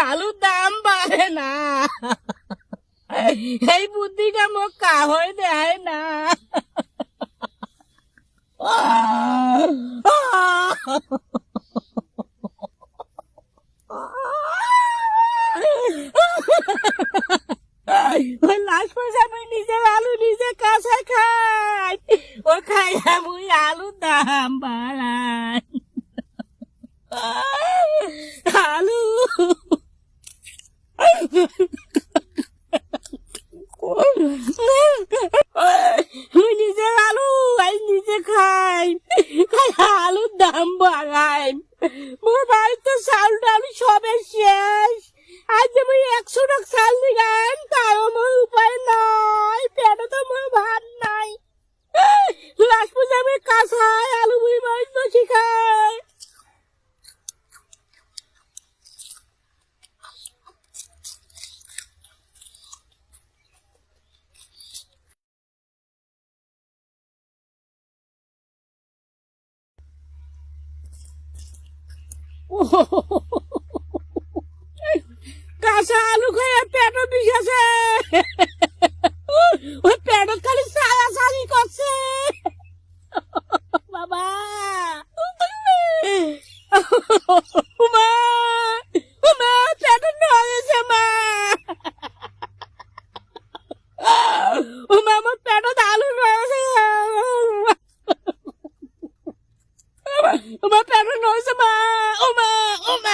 আলুর দাম বাড়ে না, এই বুদ্ধিটা মোক কাহই দেয় না। ওই লাস্ট পয়সা আমি নিজের আলু নিজে কাঁচা খাই, ও খাই আমি আলুর দাম বাড়াই। আলু আমি নিজের আলু আজ নিজে খাই, খাই আলুর দাম বাড়াই। মোর বাড়িতে চাল ডাল সবে শেষ, আজ আমি 100 টাকা চাল দিলাম, তাও আমার উপায় নাই, পেটে তো মোর ভাত নাই। লাস্ট পর্যন্ত আমি কাঁচাই আলু বুড়ি মাছ বসি খাই। কাঁচা আলু খেয়ে পেটও বিষাছে, ওই পেটত খালি সারা সারি করছে বাবা। মা মা পেটত ধরেছে মা, মা আমার পেটত আলু ধরেছে, আমার পেটত ধরেছে মা, ও মা ও মা।